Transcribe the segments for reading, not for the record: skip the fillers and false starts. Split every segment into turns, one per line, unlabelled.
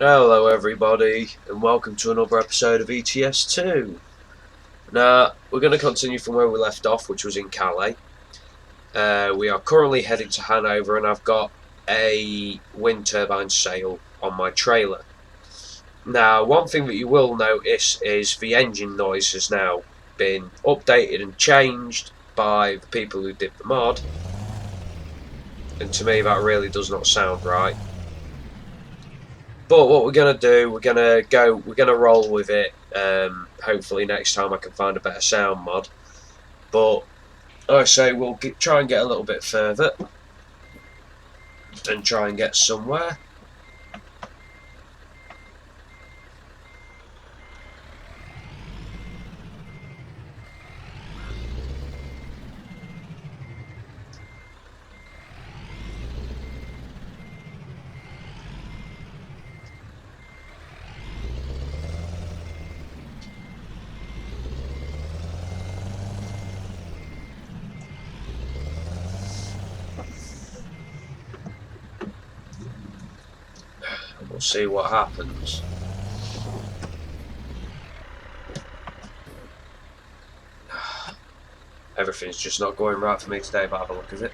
Hello everybody and welcome to another episode of ETS2. Now, we're going to continue from where we left off, which was in Calais. We are currently heading to Hanover and I've got a wind turbine sail on my trailer. Now, one thing that you will notice is the engine noise has now been updated and changed by the people who did the mod. And to me that really does not sound right. But what we're gonna do, we're gonna roll with it. Hopefully next time I can find a better sound mod. But like I say, we'll try and get a little bit further and try and get somewhere. And we'll see what happens. Everything's just not going right for me today by the look of it.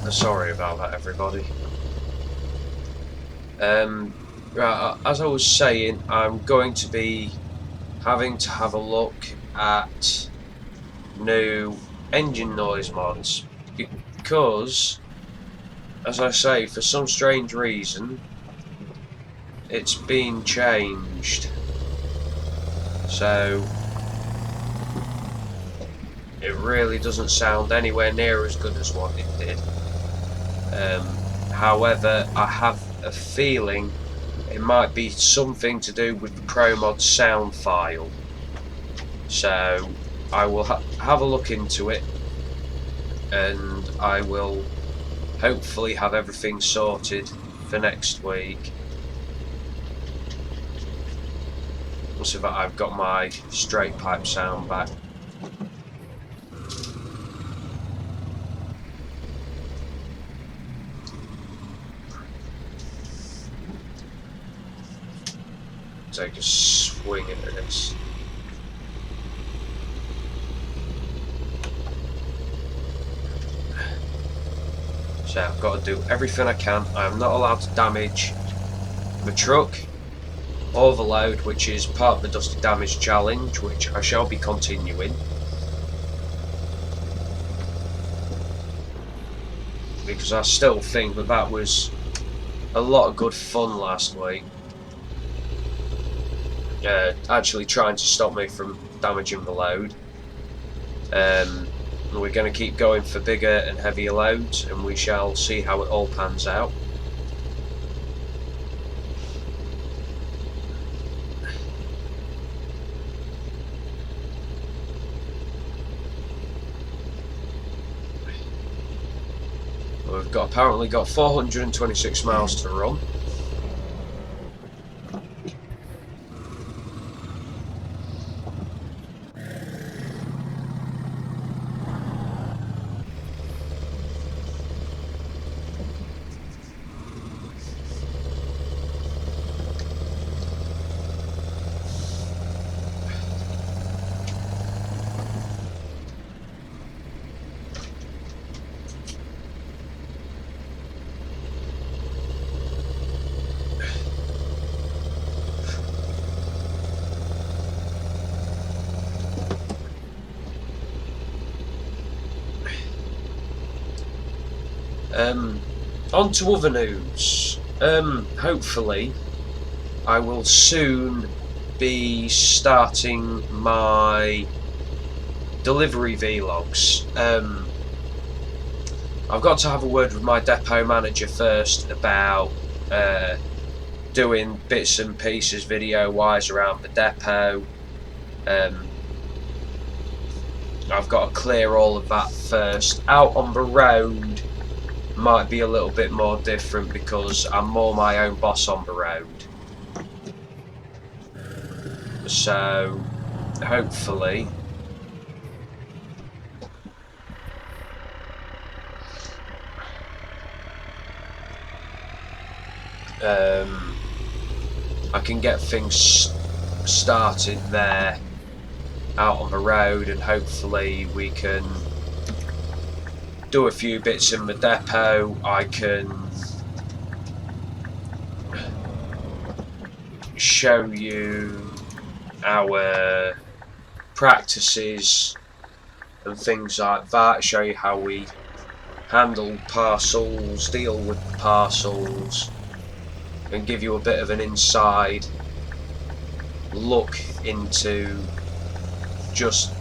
Sorry about that, everybody. Right, as I was saying, I'm going to be having to have a look at new engine noise mods because, as I say, for some strange reason, it's been changed. So it really doesn't sound anywhere near as good as what it did. However, I have a feeling it might be something to do with the ProMod sound file. So I will have a look into it, and I will hopefully have everything sorted for next week. So that I've got my straight pipe sound back. Take a swing at this. So I've got to do everything I can. I'm not allowed to damage the truck or the load, which is part of the Dusty Damage Challenge, which I shall be continuing. Because I still think that was a lot of good fun last week. Actually trying to stop me from damaging the load. We're going to keep going for bigger and heavier loads, and we shall see how it all pans out. We've apparently got 426 miles to run. On to other news. Hopefully I will soon be starting my delivery vlogs. I've got to have a word with my depot manager first about doing bits and pieces video wise around the depot. I've got to clear all of that first. Out on the road might be a little bit more different because I'm more my own boss on the road. So hopefully I can get things started there out on the road, and hopefully we can do a few bits in the depot. I can show you our practices and things like that, show you how we handle parcels, deal with parcels, and give you a bit of an inside look into just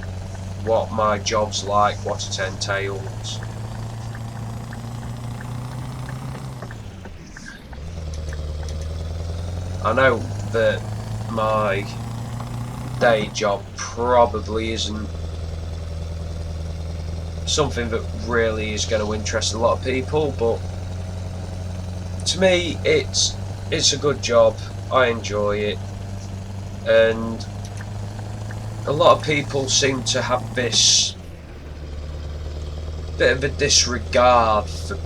what my job's like, what it entails. I know that my day job probably isn't something that really is going to interest a lot of people, but to me it's a good job. I enjoy it, and a lot of people seem to have this bit of a disregard for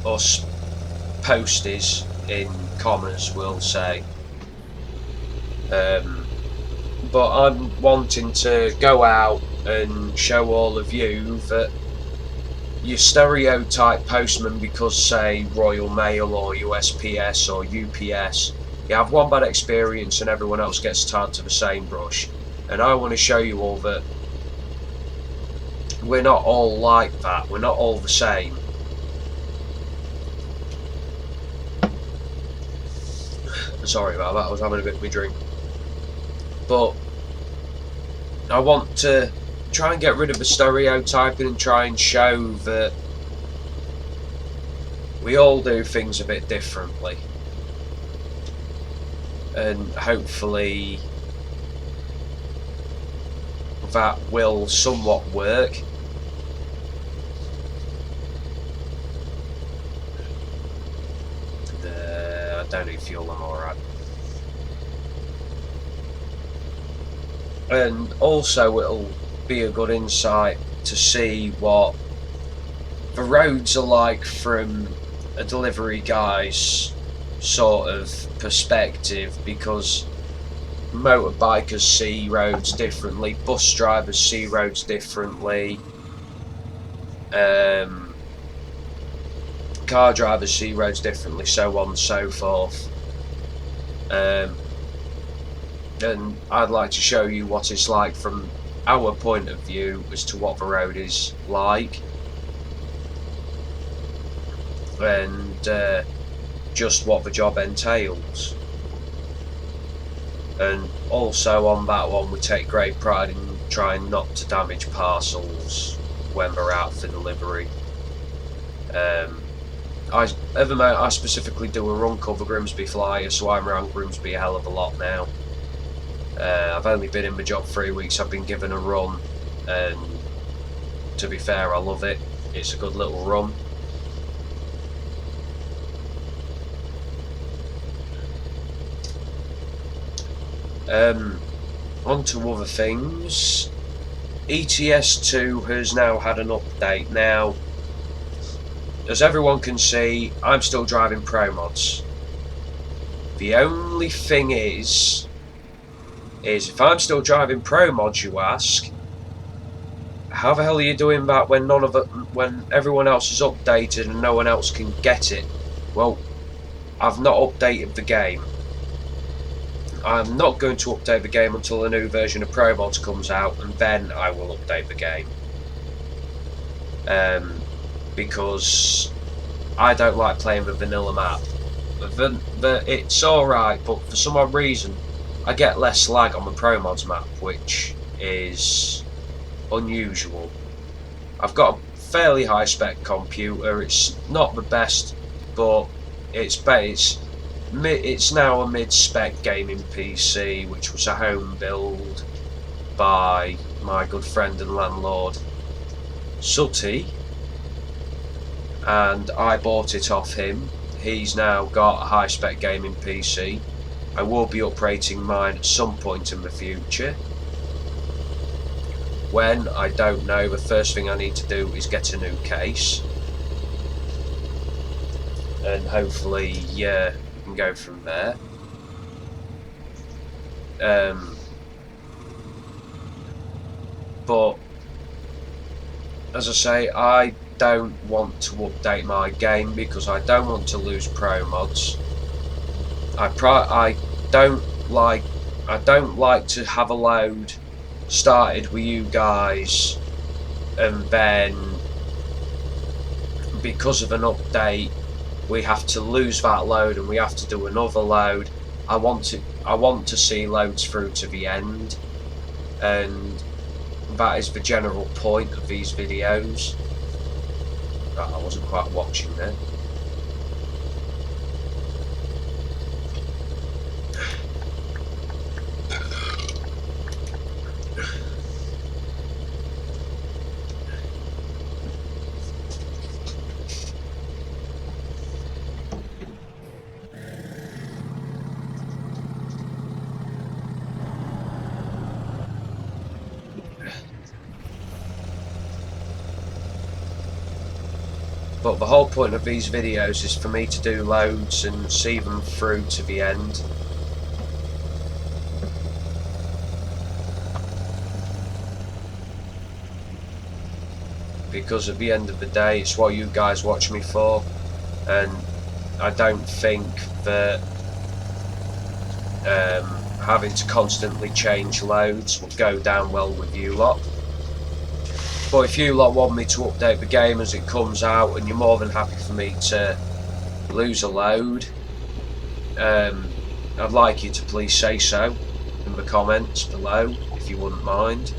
us posties, in commas we'll say, but I'm wanting to go out and show all of you that your stereotype postman, because say Royal Mail or USPS or UPS, you have one bad experience and everyone else gets tied to the same brush. And I want to show you all that we're not all like that, we're not all the same. Sorry about that, I was having a bit of a drink. But I want to try and get rid of the stereotyping and try and show that we all do things a bit differently. And hopefully that will somewhat work. I don't need fuel, I'm alright. And also it'll be a good insight to see what the roads are like from a delivery guy's sort of perspective, because motorbikers see roads differently, bus drivers see roads differently, car drivers see roads differently, so on and so forth. And I'd like to show you what it's like from our point of view as to what the road is like, and just what the job entails. And also on that one, we take great pride in trying not to damage parcels when we're out for delivery. I specifically do a run cover Grimsby flyer, so I'm around Grimsby a hell of a lot now. I've only been in my job 3 weeks, I've been given a run, and to be fair, I love it. It's a good little run. On to other things. ETS2 has now had an update. Now, as everyone can see, I'm still driving Pro Mods. The only thing is if I'm still driving Pro Mods, you ask, how the hell are you doing that when when everyone else is updated and no one else can get it? Well, I've not updated the game. I'm not going to update the game until a new version of Pro Mods comes out, and then I will update the game. Because I don't like playing the vanilla map. It's alright, but for some odd reason, I get less lag on the Pro Mods map, which is unusual. I've got a fairly high spec computer. It's not the best, but it's now a mid spec gaming PC, which was a home build by my good friend and landlord Sutty, and I bought it off him. He's now got a high spec gaming PC. I will be upgrading mine at some point in the future. When, I don't know. The first thing I need to do is get a new case, and hopefully we can go from there. But as I say, I don't want to update my game because I don't want to lose Pro Mods. I don't like to have a load started with you guys and then because of an update we have to lose that load and we have to do another load. I want to see loads through to the end, and that is the general point of these videos. I wasn't quite watching there. But the whole point of these videos is for me to do loads and see them through to the end. Because at the end of the day, it's what you guys watch me for, and I don't think that having to constantly change loads will go down well with you lot. But if you lot want me to update the game as it comes out, and you're more than happy for me to lose a load, I'd like you to please say so in the comments below, if you wouldn't mind.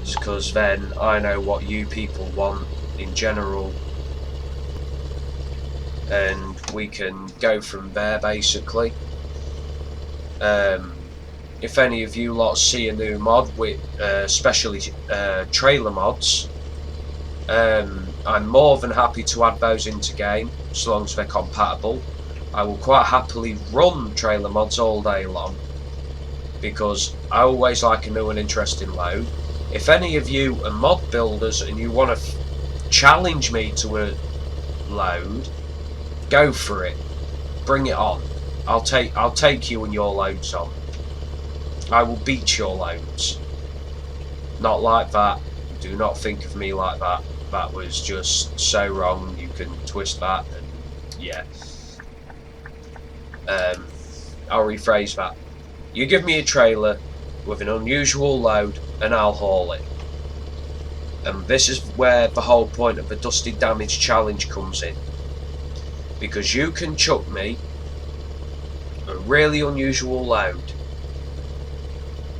Just because then I know what you people want in general, and we can go from there basically. If any of you lot see a new mod, with especially trailer mods, I'm more than happy to add those into game as long as they're compatible. I will quite happily run trailer mods all day long because I always like a new and interesting load. If any of you are mod builders and you want to challenge me to a load, go for it. Bring it on. I'll take you and your loads on. I will beat your loads. Not like that. Do not think of me like that. That was just so wrong. You can twist that, and yeah. I'll rephrase that. You give me a trailer with an unusual load and I'll haul it. And this is where the whole point of the Dusty Damage Challenge comes in. Because you can chuck me a really unusual load,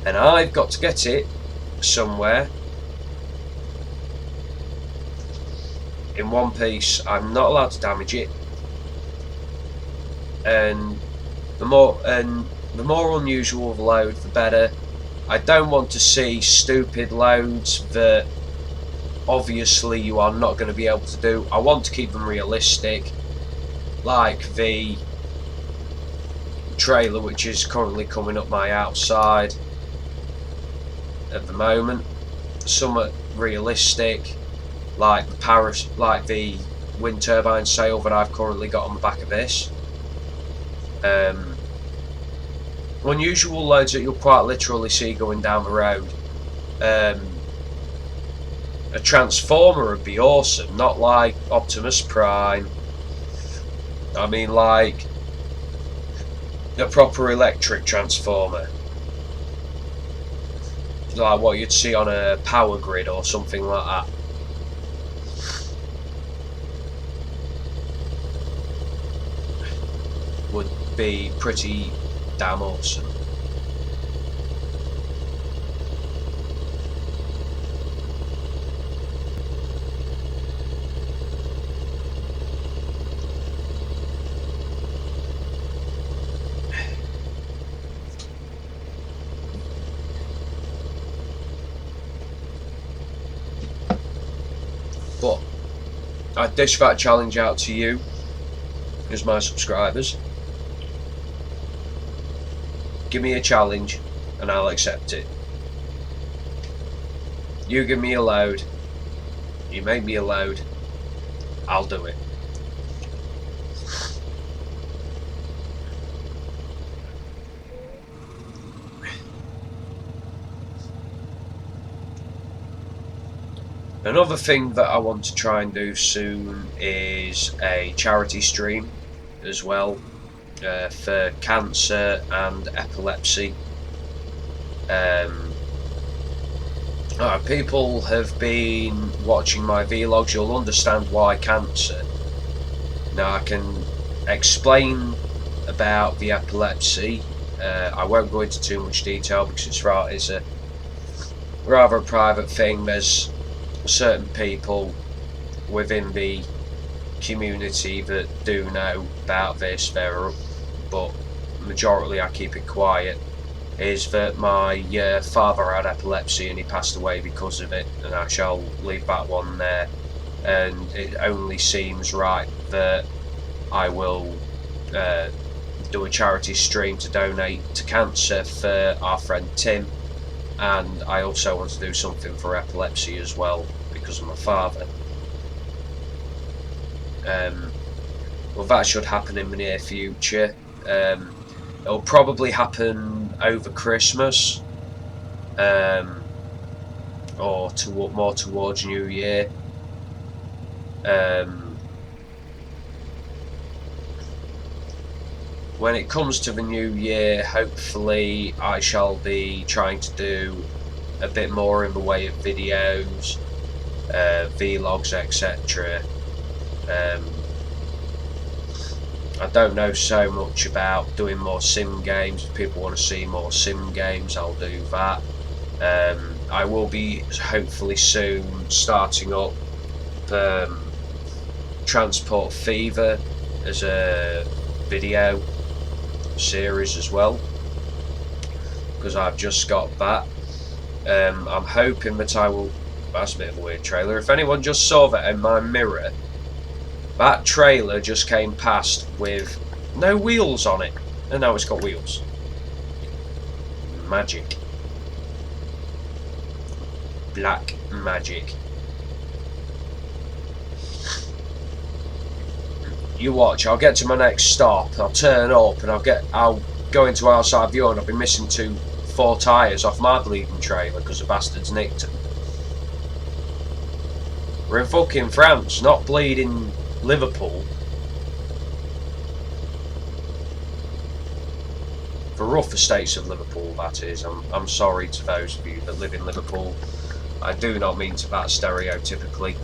and I've got to get it somewhere in one piece. I'm not allowed to damage it, and the more unusual the load, the better. I don't want to see stupid loads that obviously you are not going to be able to do. I want to keep them realistic, like the trailer which is currently coming up my outside at the moment. Somewhat realistic, like the wind turbine sail that I've currently got on the back of this. Unusual loads that you'll quite literally see going down the road. A transformer would be awesome, not like Optimus Prime. I mean like a proper electric transformer, like what you'd see on a power grid or something like that. be pretty damn awesome. But I dish that challenge out to you as my subscribers. Give me a challenge and I'll accept it. You give me a load, you make me a load, I'll do it. Another thing that I want to try and do soon is a charity stream as well, for cancer and epilepsy. People have been watching my vlogs, you'll understand why cancer. Now I can explain about the epilepsy. I won't go into too much detail because it's a rather private thing. There's certain people within the community that do know about this, but majority I keep it quiet. Is that my father had epilepsy and he passed away because of it, and I shall leave that one there. And it only seems right that I will do a charity stream to donate to cancer for our friend Tim, and I also want to do something for epilepsy as well because of my father. Well, that should happen in the near future. It'll probably happen over Christmas, or more towards New Year. When it comes to the New Year, hopefully I shall be trying to do a bit more in the way of videos, vlogs, etc. I don't know so much about doing more sim games. If people want to see more sim games, I'll do that. I will be hopefully soon starting up Transport Fever as a video series as well, because I've just got that. I'm hoping that I will... That's a bit of a weird trailer. If anyone just saw that in my mirror, that trailer just came past with no wheels on it, and now it's got wheels. Magic. Black magic. You watch, I'll get to my next stop, I'll turn up and I'll go into outside view and I'll be missing 4 tyres off my bleeding trailer because the bastards nicked them. We're in fucking France, not bleeding Liverpool. The rough estates of Liverpool, that is. I'm sorry to those of you that live in Liverpool. I do not mean to that stereotypically,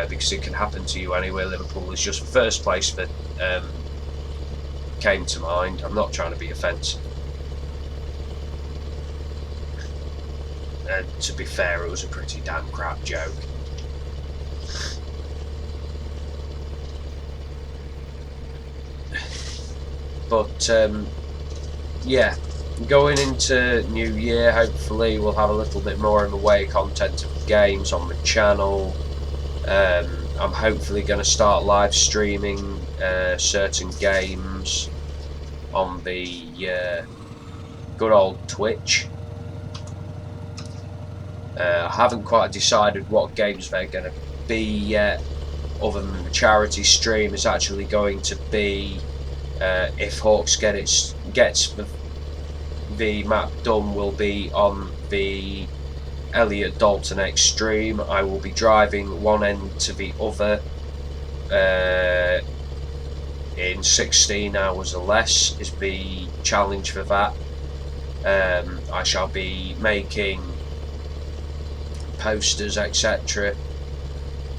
because it can happen to you anywhere. Liverpool is just the first place that came to mind. I'm not trying to be offensive. To be fair, it was a pretty damn crap joke. But yeah, going into New Year, hopefully we'll have a little bit more in the way of content of games on the channel. I'm hopefully going to start live streaming certain games on the good old Twitch. I haven't quite decided what games they're going to be yet, other than the charity stream is actually going to be, if Hawks gets the map done, will be on the Elliot Dalton Extreme. I will be driving one end to the other in 16 hours or less is the challenge for that. I shall be making posters, etc.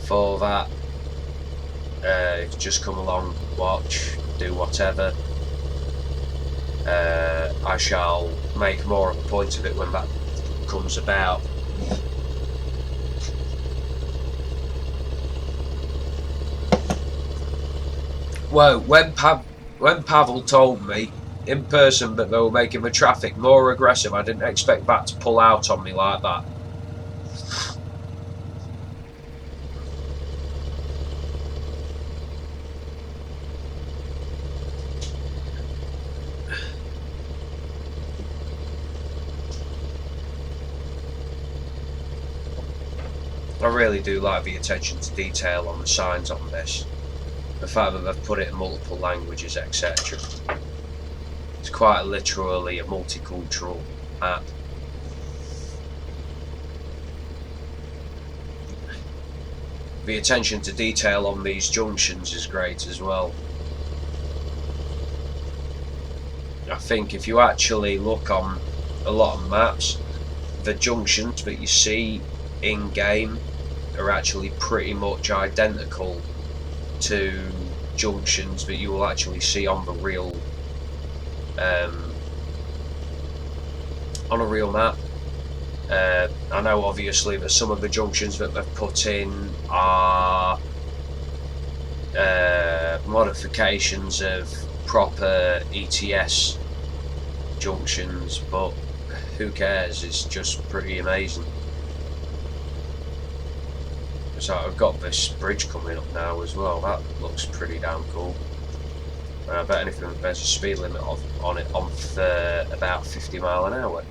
for that. Just come along, watch, do whatever. shall make more of a point of it when that comes about. Well, when Pavel told me in person that they were making the traffic more aggressive, I didn't expect that to pull out on me like that. I really do like the attention to detail on the signs on this. The fact that they've put it in multiple languages, etc. It's quite literally a multicultural app. The attention to detail on these junctions is great as well. I think if you actually look on a lot of maps, the junctions that you see in game are actually pretty much identical to junctions that you will actually see on the real on a real map. I know obviously that some of the junctions that they've put in are modifications of proper ETS junctions, but who cares? It's just pretty amazing. So I've got this bridge coming up now as well. That looks pretty damn cool. I bet anything there's a speed limit on it on about 50 miles an hour.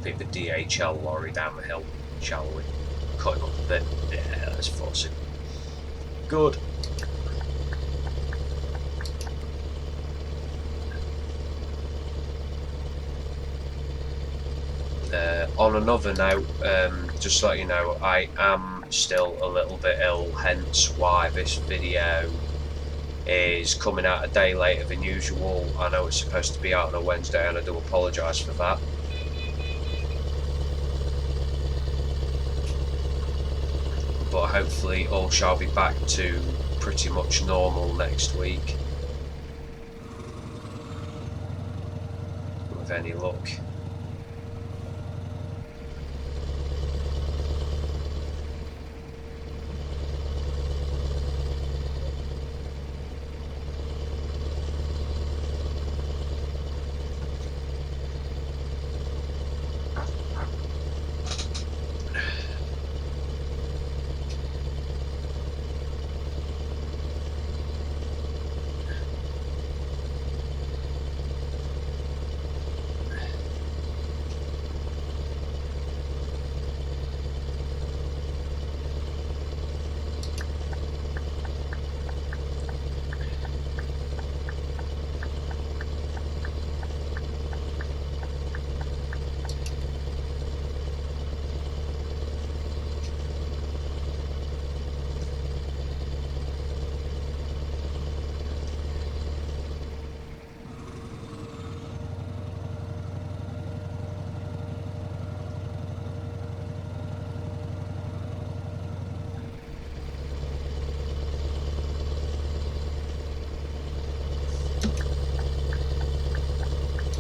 Pick the DHL lorry down the hill, shall we? Cut him up a bit. Yeah, let's force it. Good. On another note, just to let you know, I am still a little bit ill, hence why this video is coming out a day later than usual. I know it's supposed to be out on a Wednesday, and I do apologise for that. But hopefully all shall be back to pretty much normal next week, with any luck.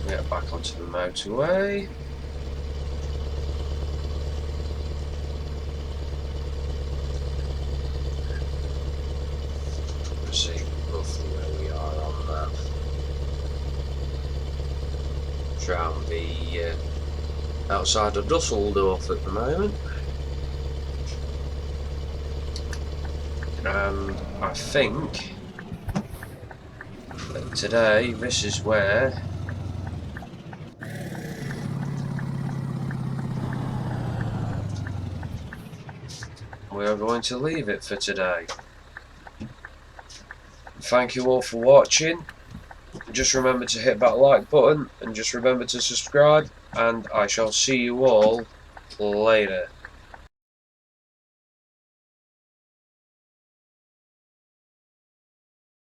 Get back onto the motorway. Let's see roughly where we are on that. Trying to be outside of Dusseldorf at the moment. And I think that today this is where we are going to leave it for today. thank you all for watching. Just remember to hit that like button and just remember to subscribe, and I shall see you all later.